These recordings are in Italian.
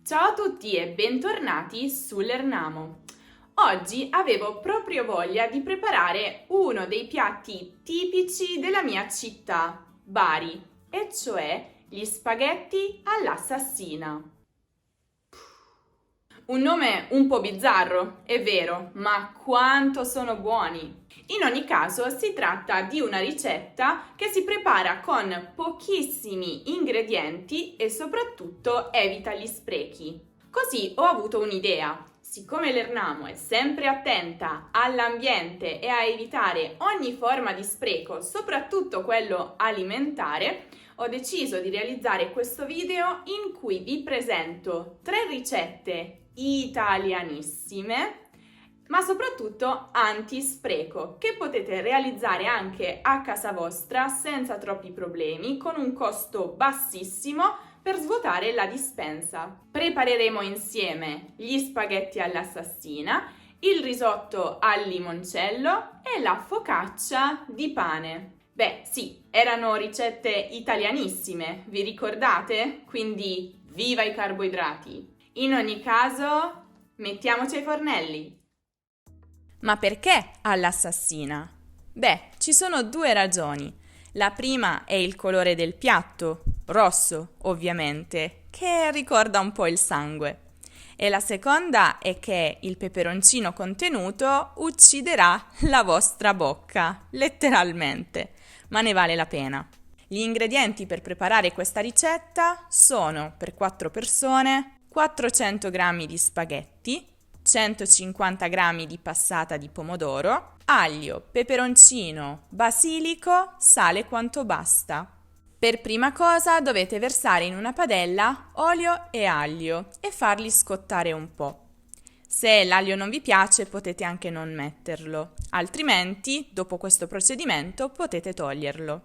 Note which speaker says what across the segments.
Speaker 1: Ciao a tutti e bentornati su Lernamo. Oggi avevo proprio voglia di preparare uno dei piatti tipici della mia città, Bari, e cioè gli spaghetti all'assassina. Un nome un po' bizzarro, è vero, ma quanto sono buoni! In ogni caso si tratta di una ricetta che si prepara con pochissimi ingredienti e soprattutto evita gli sprechi. Così ho avuto un'idea. Siccome l'Ernamo è sempre attenta all'ambiente e a evitare ogni forma di spreco, soprattutto quello alimentare, ho deciso di realizzare questo video in cui vi presento 3 ricette italianissime, ma soprattutto anti-spreco, che potete realizzare anche a casa vostra senza troppi problemi, con un costo bassissimo per svuotare la dispensa. Prepareremo insieme gli spaghetti all'assassina, il risotto al limoncello e la focaccia di pane. Beh, sì, erano ricette italianissime, vi ricordate? Quindi viva i carboidrati! In ogni caso, mettiamoci ai fornelli.
Speaker 2: Ma perché all'assassina? Beh, ci sono 2 ragioni. La prima è il colore del piatto, rosso ovviamente, che ricorda un po' il sangue. E la seconda è che il peperoncino contenuto ucciderà la vostra bocca, letteralmente, ma ne vale la pena. Gli ingredienti per preparare questa ricetta sono, per 4 persone, 400 g di spaghetti, 150 g di passata di pomodoro, aglio, peperoncino, basilico, sale quanto basta. Per prima cosa dovete versare in una padella olio e aglio e farli scottare un po'. Se l'aglio non vi piace potete anche non metterlo, altrimenti dopo questo procedimento potete toglierlo.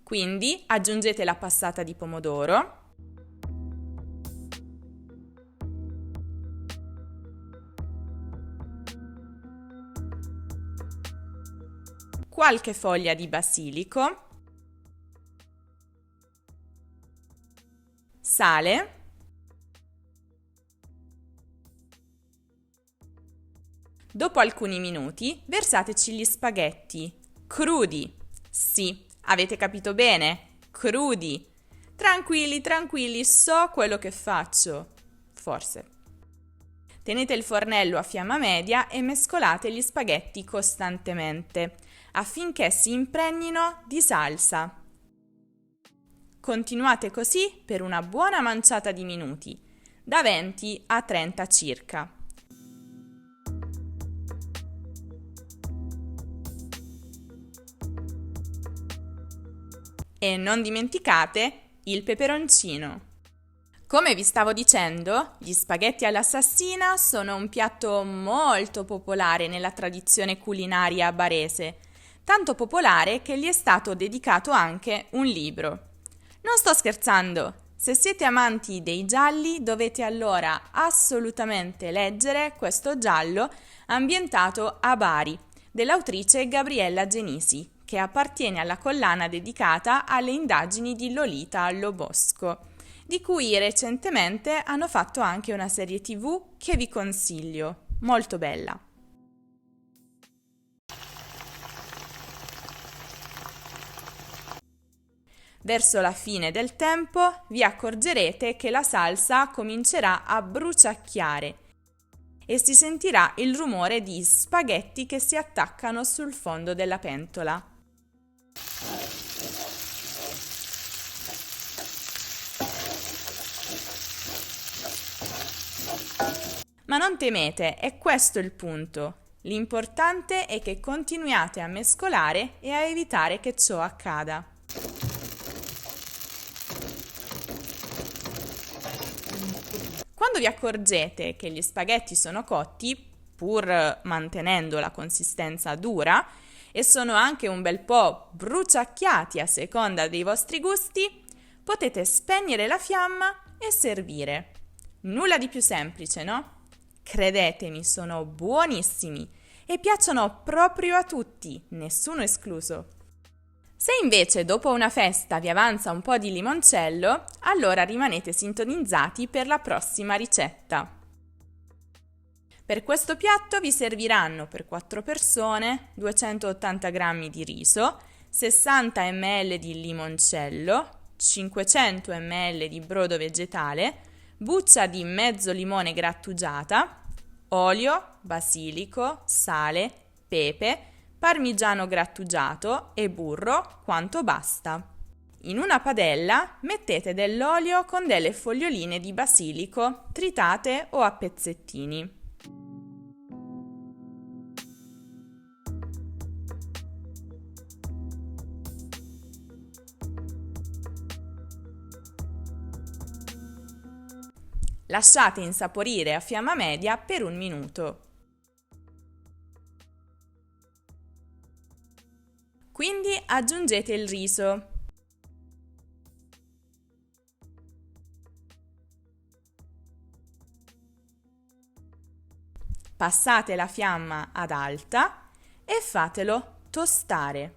Speaker 2: Quindi aggiungete la passata di pomodoro, qualche foglia di basilico, sale, dopo alcuni minuti versateci gli spaghetti, crudi, sì, avete capito bene, crudi, tranquilli, so quello che faccio, forse. Tenete il fornello a fiamma media e mescolate gli spaghetti costantemente, affinché si impregnino di salsa. Continuate così per una buona manciata di minuti, da 20 a 30 circa. E non dimenticate il peperoncino. Come vi stavo dicendo, gli spaghetti all'assassina sono un piatto molto popolare nella tradizione culinaria barese, tanto popolare che gli è stato dedicato anche un libro. Non sto scherzando, se siete amanti dei gialli dovete allora assolutamente leggere questo giallo ambientato a Bari, dell'autrice Gabriella Genisi, che appartiene alla collana dedicata alle indagini di Lolita Allobosco, di cui recentemente hanno fatto anche una serie TV che vi consiglio, molto bella. Verso la fine del tempo vi accorgerete che la salsa comincerà a bruciacchiare e si sentirà il rumore di spaghetti che si attaccano sul fondo della pentola. Ma non temete, è questo il punto. L'importante è che continuiate a mescolare e a evitare che ciò accada. Quando vi accorgete che gli spaghetti sono cotti, pur mantenendo la consistenza dura, e sono anche un bel po' bruciacchiati a seconda dei vostri gusti, potete spegnere la fiamma e servire. Nulla di più semplice, no? Credetemi, sono buonissimi e piacciono proprio a tutti, nessuno escluso. Se invece dopo una festa vi avanza un po' di limoncello, allora rimanete sintonizzati per la prossima ricetta. Per questo piatto vi serviranno per 4 persone 280 g di riso, 60 ml di limoncello, 500 ml di brodo vegetale, buccia di mezzo limone grattugiata, olio, basilico, sale, pepe, parmigiano grattugiato e burro quanto basta. In una padella mettete dell'olio con delle foglioline di basilico tritate o a pezzettini. Lasciate insaporire a fiamma media per 1 minuto. Quindi aggiungete il riso. Passate la fiamma ad alta e fatelo tostare.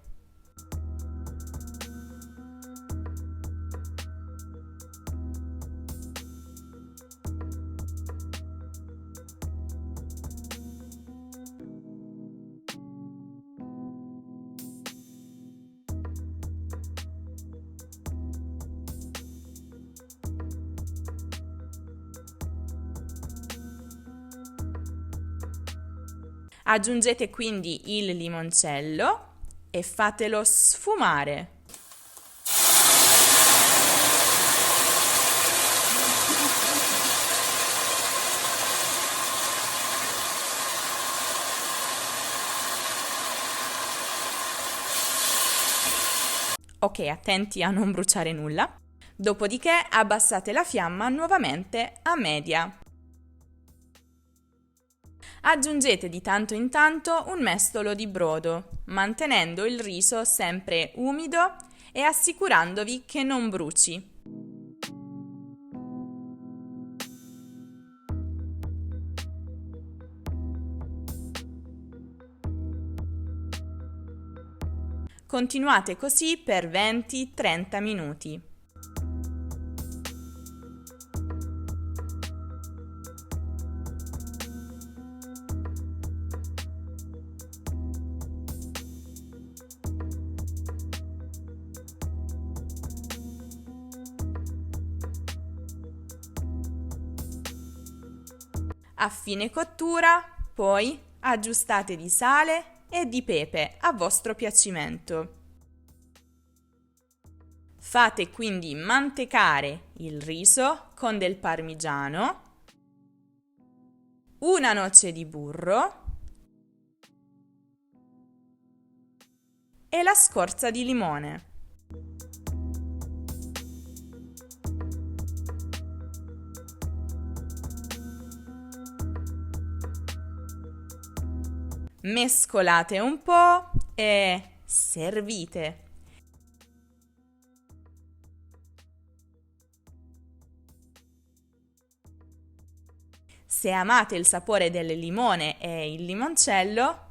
Speaker 2: Aggiungete quindi il limoncello e fatelo sfumare. Ok, attenti a non bruciare nulla. Dopodiché abbassate la fiamma nuovamente a media. Aggiungete di tanto in tanto un mestolo di brodo, mantenendo il riso sempre umido e assicurandovi che non bruci. Continuate così per 20-30 minuti. A fine cottura, poi aggiustate di sale e di pepe a vostro piacimento. Fate quindi mantecare il riso con del parmigiano, una noce di burro e la scorza di limone. Mescolate un po' e servite. Se amate il sapore del limone e il limoncello,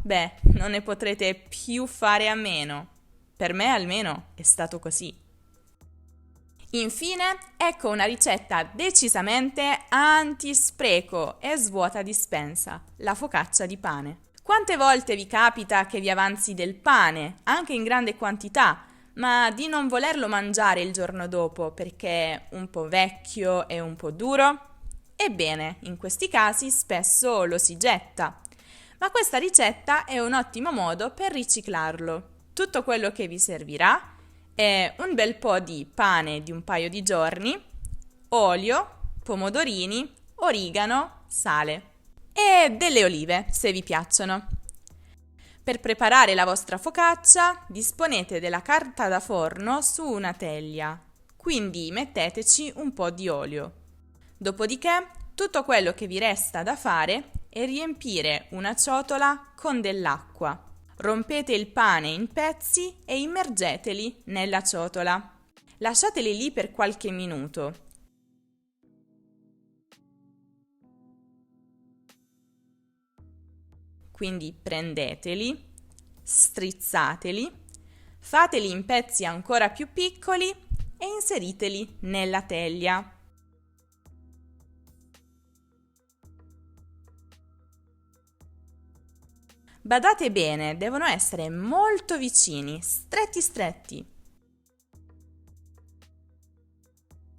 Speaker 2: non ne potrete più fare a meno. Per me almeno è stato così. Infine, ecco una ricetta decisamente anti-spreco e svuota dispensa, la focaccia di pane. Quante volte vi capita che vi avanzi del pane, anche in grande quantità, ma di non volerlo mangiare il giorno dopo perché è un po' vecchio e un po' duro? Ebbene, in questi casi spesso lo si getta. Ma questa ricetta è un ottimo modo per riciclarlo. Tutto quello che vi servirà è un bel po' di pane di un paio di giorni, olio, pomodorini, origano, sale e delle olive, se vi piacciono. Per preparare la vostra focaccia disponete della carta da forno su una teglia, quindi metteteci un po' di olio. Dopodiché tutto quello che vi resta da fare è riempire una ciotola con dell'acqua. Rompete il pane in pezzi e immergeteli nella ciotola. Lasciateli lì per qualche minuto. Quindi prendeteli, strizzateli, Fateli in pezzi ancora più piccoli e inseriteli nella teglia. Badate bene, devono essere molto vicini, stretti stretti.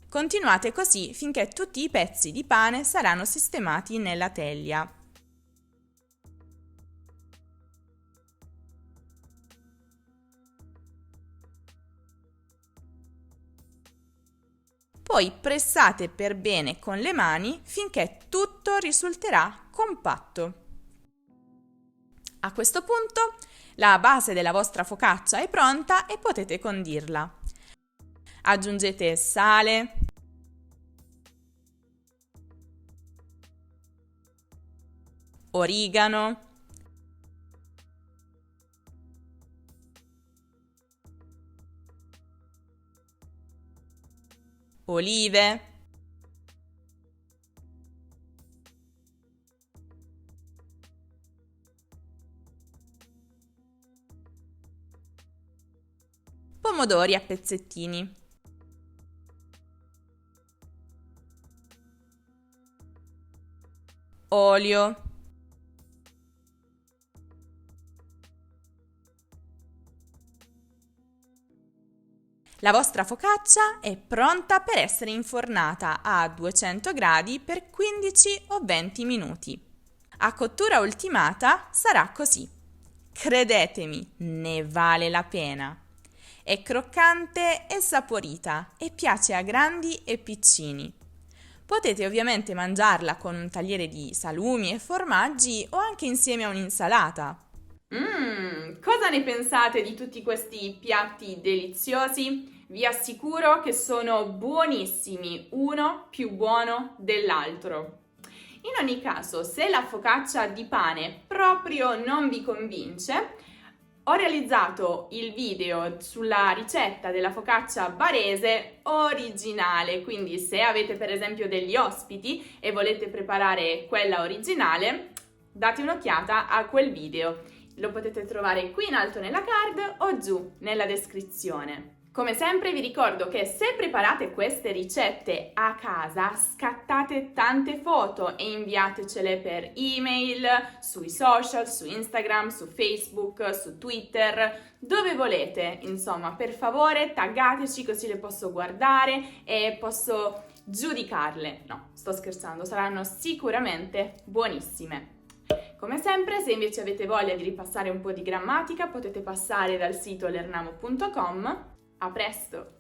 Speaker 2: Continuate così finché tutti i pezzi di pane saranno sistemati nella teglia. Poi pressate per bene con le mani finché tutto risulterà compatto. A questo punto la base della vostra focaccia è pronta e potete condirla. Aggiungete sale, origano, olive, pomodori a pezzettini, olio, la vostra focaccia è pronta per essere infornata a 200 gradi per 15 o 20 minuti. A cottura ultimata sarà così. Credetemi, ne vale la pena. È croccante e saporita e piace a grandi e piccini. Potete ovviamente mangiarla con un tagliere di salumi e formaggi o anche insieme a un'insalata.
Speaker 1: Cosa ne pensate di tutti questi piatti deliziosi? Vi assicuro che sono buonissimi, uno più buono dell'altro. In ogni caso, se la focaccia di pane proprio non vi convince, ho realizzato il video sulla ricetta della focaccia barese originale, quindi se avete per esempio degli ospiti e volete preparare quella originale, date un'occhiata a quel video. Lo potete trovare qui in alto nella card o giù nella descrizione. Come sempre vi ricordo che se preparate queste ricette a casa, scattate tante foto e inviatecele per email, sui social, su Instagram, su Facebook, su Twitter, dove volete. Insomma, per favore taggateci così le posso guardare e posso giudicarle. No, sto scherzando, saranno sicuramente buonissime. Come sempre, se invece avete voglia di ripassare un po' di grammatica, potete passare dal sito lernamo.com. A presto!